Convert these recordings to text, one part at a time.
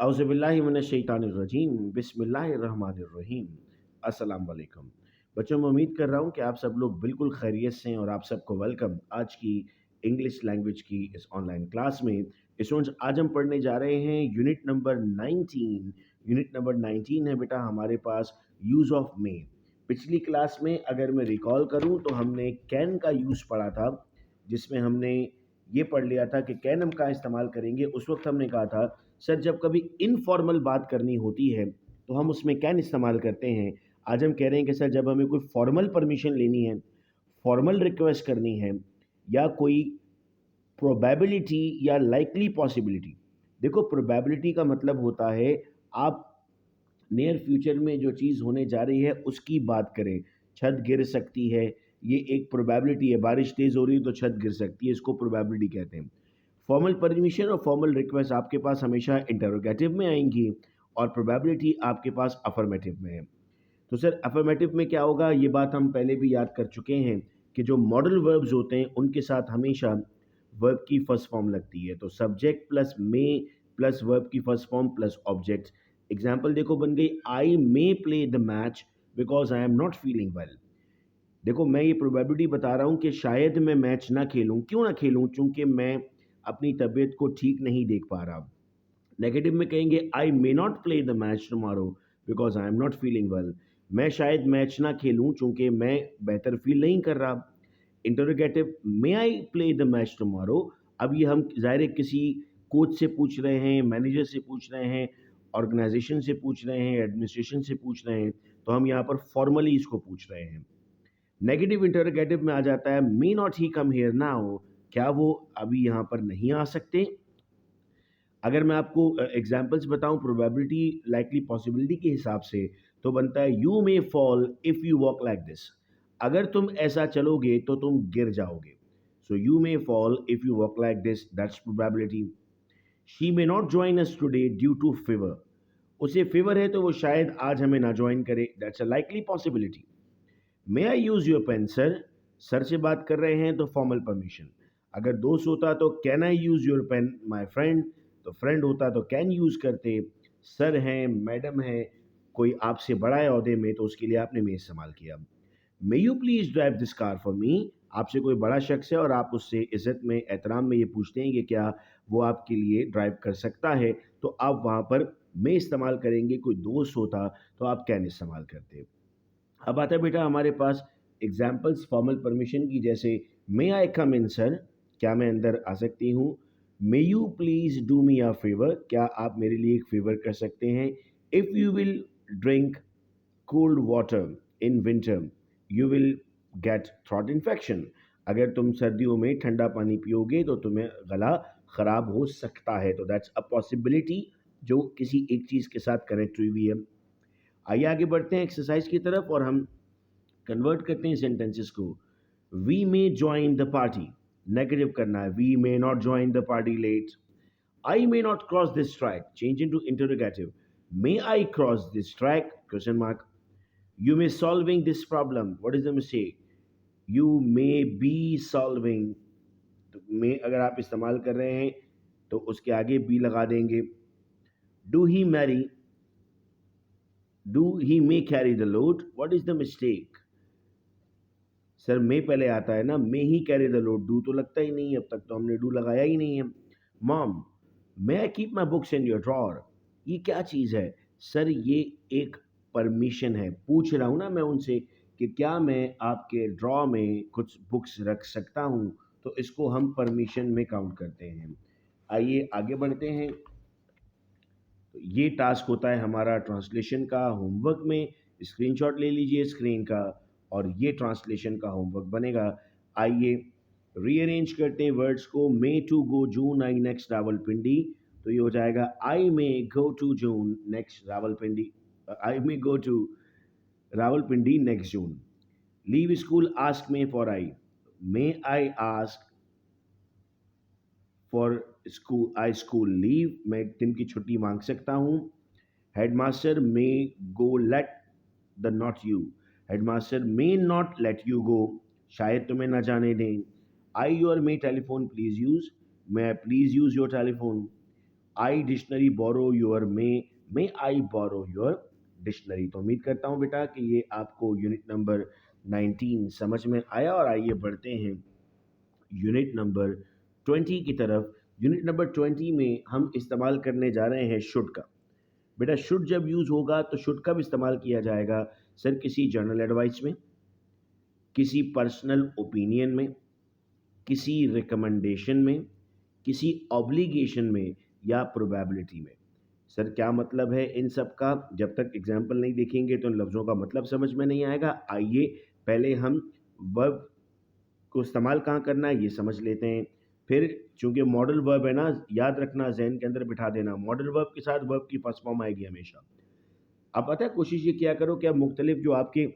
औज़ुबिल्लाहिमिनश्शैतानिर्रजीम बिस्मिल्लाहिर्रहमानिर्रहीम। अस्सलाम वालेकुम। बच्चों, मैं उम्मीद कर रहा हूँ कि आप सब लोग बिल्कुल खैरियत से हैं और आप सबको वेलकम आज की इंग्लिश लैंग्वेज की इस ऑनलाइन क्लास में। स्टूडेंट्स, आज हम पढ़ने जा रहे हैं यूनिट नंबर 19। यूनिट नंबर 19 है बेटा हमारे पास यूज़ ऑफ मे। पिछली क्लास में अगर मैं रिकॉल करूँ तो हमने कैन का यूज़ पढ़ा था, जिसमें हमने ये पढ़ लिया था कि कैन हम कहाँ इस्तेमाल करेंगे। उस वक्त हमने कहा था सर जब कभी इनफॉर्मल बात करनी होती है तो हम उसमें कैन इस्तेमाल करते हैं। आज हम कह रहे हैं कि सर जब हमें कोई फॉर्मल परमिशन लेनी है, फॉर्मल रिक्वेस्ट करनी है, या कोई प्रोबेबिलिटी या लाइकली पॉसिबिलिटी। देखो, प्रोबेबिलिटी का मतलब होता है आप नियर फ्यूचर में जो चीज़ होने जा रही है उसकी बात करें। छत गिर सकती है, ये एक प्रोबेबिलिटी है। बारिश तेज़ हो रही है तो छत गिर सकती है, इसको प्रोबेबिलिटी कहते हैं। फॉर्मल परमिशन और फॉर्मल रिक्वेस्ट आपके पास हमेशा इंटरोगेटिव में आएंगी और प्रोबेबिलिटी आपके पास अफर्मेटिव में है। तो सर अफर्मेटिव में क्या होगा, ये बात हम पहले भी याद कर चुके हैं कि जो मॉडल वर्ब्स होते हैं उनके साथ हमेशा वर्ब की फर्स्ट फॉर्म लगती है। तो subject plus may plus verb की first form plus object. Example देखो बन गई, I may play the match because I am not feeling well. देखो, मैं ये प्रोबेबिलिटी बता रहा हूँ कि शायद मैं मैच ना खेलूँ। क्यों ना खेलूँ? चूंकि मैं अपनी तबीयत को ठीक नहीं देख पा रहा। नेगेटिव में कहेंगे I may not play the match tomorrow because I am not feeling well. मैं शायद मैच ना खेलूँ चूंकि मैं बेहतर फील नहीं कर रहा। Interrogative, may I play the match tomorrow. अब ये हम ज़ाहिर है किसी कोच से पूछ रहे हैं, मैनेजर से पूछ रहे हैं, ऑर्गेनाइजेशन से पूछ रहे हैं, एडमिनिस्ट्रेशन से पूछ रहे हैं, तो हम यहाँ पर फॉर्मली इसको पूछ रहे हैं। नेगेटिव इंटरोगेटिव में आ जाता है may not he come here now, क्या वो अभी यहाँ पर नहीं आ सकते। अगर मैं आपको एग्जांपल्स बताऊं प्रोबेबिलिटी लाइकली पॉसिबिलिटी के हिसाब से, तो बनता है you may fall if you walk like this. अगर तुम ऐसा चलोगे तो तुम गिर जाओगे। So you may fall if you walk like this, that's probability. She may not join us today due to fever. उसे फीवर है तो वो शायद आज हमें ना ज्वाइन करे, that's a likely possibility. May I use your pen sir. Sir से बात कर रहे हैं तो फॉर्मल परमिशन। अगर दोस्त होता तो can I use your pen my friend, तो फ्रेंड होता तो कैन यूज़ करते। सर हैं, मैडम है, कोई आपसे बड़ा है ओहदे में, तो उसके लिए आपने मे इस्तेमाल किया। May you please drive this car for me. आपसे कोई बड़ा शख्स है और आप उससे इज़्ज़त में एहतराम में ये पूछते हैं कि क्या वो आपके लिए ड्राइव कर सकता है, तो आप वहाँ पर मे इस्तेमाल करेंगे। कोई दोस्त होता तो आप कैन इस्तेमाल करते। अब आता है बेटा हमारे पास एग्जाम्पल्स फॉर्मल परमिशन की, जैसे मे आई कम इन सर, क्या मैं अंदर आ सकती हूँ। May you please do me a favour, क्या आप मेरे लिए एक फेवर कर सकते हैं। If you will drink cold water in winter you will get throat infection. अगर तुम सर्दियों में ठंडा पानी पियोगे तो तुम्हें गला खराब हो सकता है। तो दैट्स अ पॉसिबिलिटी जो किसी एक चीज़ के साथ कनेक्ट हुई हुई है। आइए आगे बढ़ते हैं एक्सरसाइज की तरफ और हम कन्वर्ट करते हैं सेंटेंसेस को। We may join the party, negative करना है। We may not join the party late. I may not cross this track, change into interrogative. May I cross this track, question mark. You may solving this problem, what is the mistake. You may be solving. तो may अगर आप इस्तेमाल कर रहे हैं तो उसके आगे बी लगा देंगे। Do he marry, do he may carry the load, what is the mistake. Sir may पहले आता है ना, may he carry the load, do तो लगता ही नहीं है, अब तक तो हमने डू लगाया ही नहीं है। Mom, may I keep my books in your drawer, ये क्या चीज़ है। सर ये एक परमिशन है, पूछ रहा हूँ ना मैं उनसे कि क्या मैं आपके ड्रॉ में कुछ बुक्स रख सकता हूँ, तो इसको हम परमिशन में काउंट करते हैं। आइए आगे बढ़ते हैं। तो ये टास्क होता है हमारा ट्रांसलेशन का। होमवर्क में स्क्रीनशॉट ले लीजिए स्क्रीन का और ये ट्रांसलेशन का होमवर्क बनेगा। आइए रीअरेंज करते हैं वर्ड्स को। May to go June I next Rawalpindi, तो ये हो जाएगा I may go to June next Rawalpindi. I may go to Rawalpindi next June. Leave school ask may for I, may I ask for school, I school leave, मैं एक दिन की छुट्टी मांग सकता हूँ। Headmaster may go let the not you, headmaster may not let you go, शायद तुम्हें ना जाने दें। I your may telephone please use, मैं please use your telephone. I dictionary borrow your may I borrow your dictionary. तो उम्मीद करता हूँ बेटा कि ये आपको यूनिट नंबर 19 समझ में आया। और आइए बढ़ते हैं यूनिट नंबर 20 की तरफ। यूनिट नंबर 20 में हम इस्तेमाल करने जा रहे हैं शुड का। बेटा शुड जब यूज़ होगा तो शुड कब इस्तेमाल किया जाएगा? सर किसी जर्नल एडवाइस में, किसी पर्सनल ओपिनियन में, किसी रिकमेंडेशन में, किसी ऑब्लिगेशन में, या प्रोबेबिलिटी में। सर क्या मतलब है इन सब का? जब तक एग्जाम्पल नहीं देखेंगे तो इन लफ्ज़ों का मतलब समझ में नहीं आएगा। आइए पहले हम वर्ब को इस्तेमाल कहाँ करना है ये समझ लेते हैं। फिर चूंकि मॉडल वर्ब है ना, याद रखना, जहन के अंदर बिठा देना, मॉडल वर्ब के साथ वर्ब की फर्स्ट फॉर्म आएगी हमेशा। अब पता है कोशिश ये किया करो कि अब मुख्तलिफ जो आपके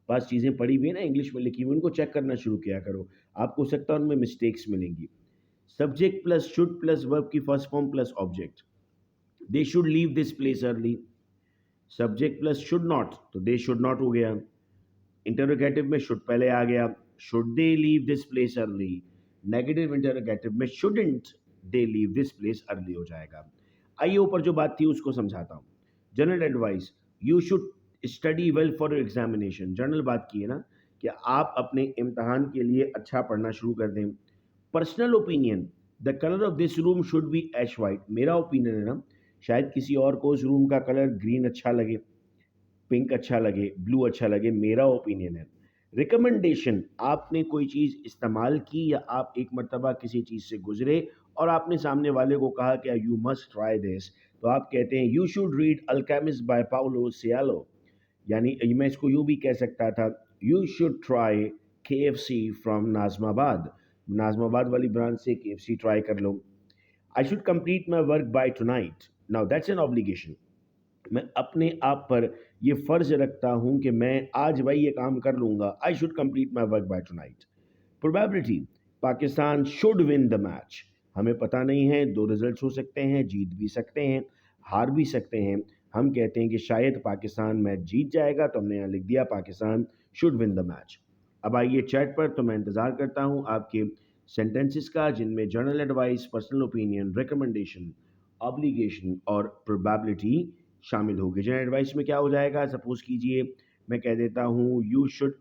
पास चीज़ें पड़ी हुई है ना इंग्लिश में लिखी हुई, उनको चेक करना शुरू किया करो। आपको हो सकता है उनमें मिस्टेक्स मिलेंगी। Subject plus should plus verb की first form plus object. They should leave this place early. Subject plus should not, तो दे शुड नॉट हो गया। इंटरोगेटिव में शुड पहले आ गया, should they leave this place early. Negative interrogative में shouldn't they leave this place early हो जाएगा। आइए ऊपर जो बात थी उसको समझाता हूँ। General advice, you should study well for your examination. General बात की है ना कि आप अपने इम्तहान के लिए अच्छा पढ़ना शुरू कर दें। Personal opinion, the colour of this room should be ash white. मेरा ओपिनियन है ना, शायद किसी और को उस रूम का कलर ग्रीन अच्छा लगे, पिंक अच्छा लगे, ब्लू अच्छा लगे, मेरा ओपिनियन है। रिकमेंडेशन, आपने कोई चीज़ इस्तेमाल की या आप एक मर्तबा किसी चीज़ से गुजरे और आपने सामने वाले को कहा कि यू मस्ट ट्राई दिस, तो आप कहते हैं you should read alchemist by Paulo Coelho. यानी मैं इसको यूँ भी कह सकता था, you should try KFC from Nazimabad. Nazimabad वाली ब्रांच से KFC ट्राई कर लो। I should complete my work by tonight. Now that's an obligation. मैं अपने आप पर ये फ़र्ज़ रखता हूँ कि मैं आज भाई ये काम कर लूँगा। आई should complete my work by tonight. Probability, Pakistan should win the match. हमें पता नहीं है, दो रिजल्ट्स हो सकते हैं, जीत भी सकते हैं, हार भी सकते हैं। हम कहते हैं कि शायद पाकिस्तान मैच जीत जाएगा, तो हमने यहाँ लिख दिया Pakistan should win the match. अब आइए चैट पर, तो मैं इंतज़ार करता हूँ आपके सेंटेंसेस का जिनमें journal advice, personal opinion, recommendation, obligation और प्रोबेबिलिटी शामिल होगी। जनरल एडवाइस में क्या हो जाएगा? सपोज कीजिए मैं कह देता हूँ you should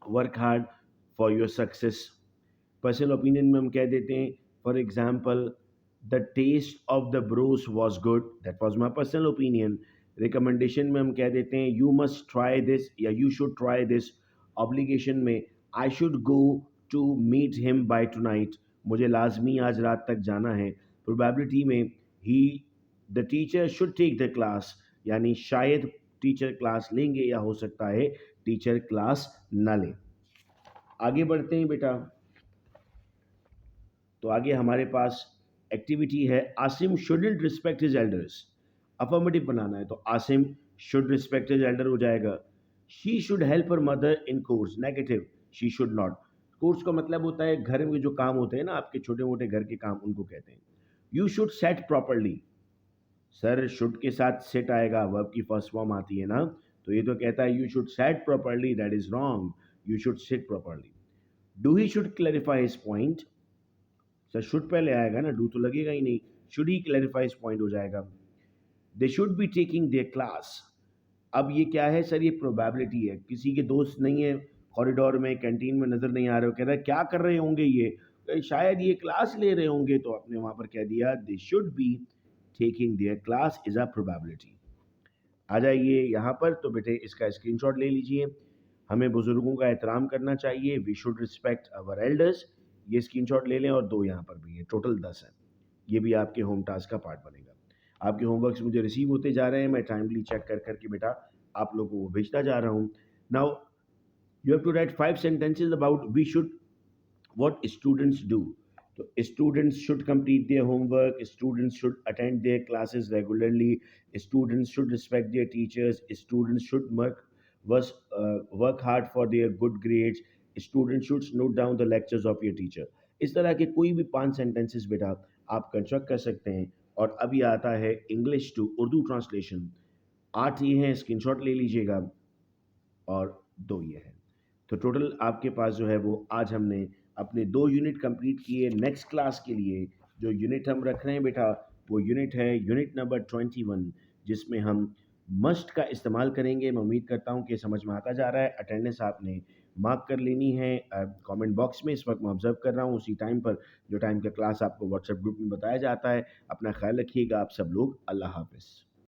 work hard for your success. Personal opinion में हम कह देते हैं for example the taste of the broast was good, that was my personal opinion. Recommendation में हम कह देते हैं यू मस्ट ट्राई दिस या you should try this. Obligation में I should go to meet him by tonight, मुझे लाजमी आज रात तक जाना है। प्रोबेबिलिटी में he the teacher should take the class, यानी शायद टीचर क्लास लेंगे या हो सकता है टीचर क्लास ना लें। आगे बढ़ते हैं बेटा। तो आगे हमारे पास एक्टिविटी है Asim shouldn't respect his elders. Affirmative बनाना है तो Asim should respect his elder हो जाएगा। She should help her mother in course, negative, she should not. Course का मतलब होता है घर में जो काम होते हैं ना आपके छोटे मोटे घर के काम, उनको कहते हैं। You should set properly, sir should के साथ सेट आएगा, वर्ब की फर्स्ट फॉर्म आती है ना, तो ये तो कहता है you should set properly, that is wrong, you should seat properly. Do he should clarify his point, sir should पहले आएगा ना, डू तो लगेगा ही नहीं, शुड ही क्लैरिफाइज पॉइंट हो जाएगा। दे should be taking their class. अब ये क्या है सर? ये प्रोबेबिलिटी है, किसी के दोस्त नहीं है, कॉरिडोर में कैंटीन में नज़र नहीं आ रहे हो, कह रहा है क्या कर रहे होंगे ये, शायद ये क्लास ले रहे होंगे, तो आपने वहाँ पर कह दिया they should be taking their class is a probability. आ जाइए यहाँ पर, तो बेटे इसका स्क्रीनशॉट ले लीजिए। हमें बुज़ुर्गों का एहतराम करना चाहिए, we should respect our elders. ये स्क्रीनशॉट ले लें और दो यहाँ पर भी है, टोटल 10 है। ये भी आपके होम टास्क का पार्ट बनेगा। आपके होमवर्क्स मुझे रिसीव होते जा रहे हैं, मैं टाइमली चेक कर करके बेटा आप लोगों को भेजता जा रहा हूँ। Now you have to write 5 sentences about we should, what students do. So students should complete their homework, students should attend their classes regularly, students should respect their teachers, students should work hard for their good grades, students should note down the lectures of your teacher. इस तरह के कोई भी 5 sentences बेटा आप construct कर सकते हैं। और अभी आता है इंग्लिश टू उर्दू ट्रांसलेशन। 8 ये हैं, स्क्रीनशॉट ले लीजिएगा, और 2 ये हैं। तो टोटल आपके पास जो है वो आज हमने अपने 2 यूनिट कंप्लीट किए। नेक्स्ट क्लास के लिए जो यूनिट हम रख रहे हैं बेटा वो यूनिट है यूनिट नंबर 21, जिसमें हम मस्ट का इस्तेमाल करेंगे। मैं उम्मीद करता हूँ कि समझ में आता जा रहा है। अटेंडेंस आपने मार्क कर लेनी है कमेंट बॉक्स में। इस वक्त मैं ऑब्जर्व कर रहा हूँ उसी टाइम पर जो टाइम का क्लास आपको व्हाट्सएप ग्रुप में बताया जाता है। अपना ख्याल रखिएगा आप सब लोग। अल्लाह हाफ़िज़।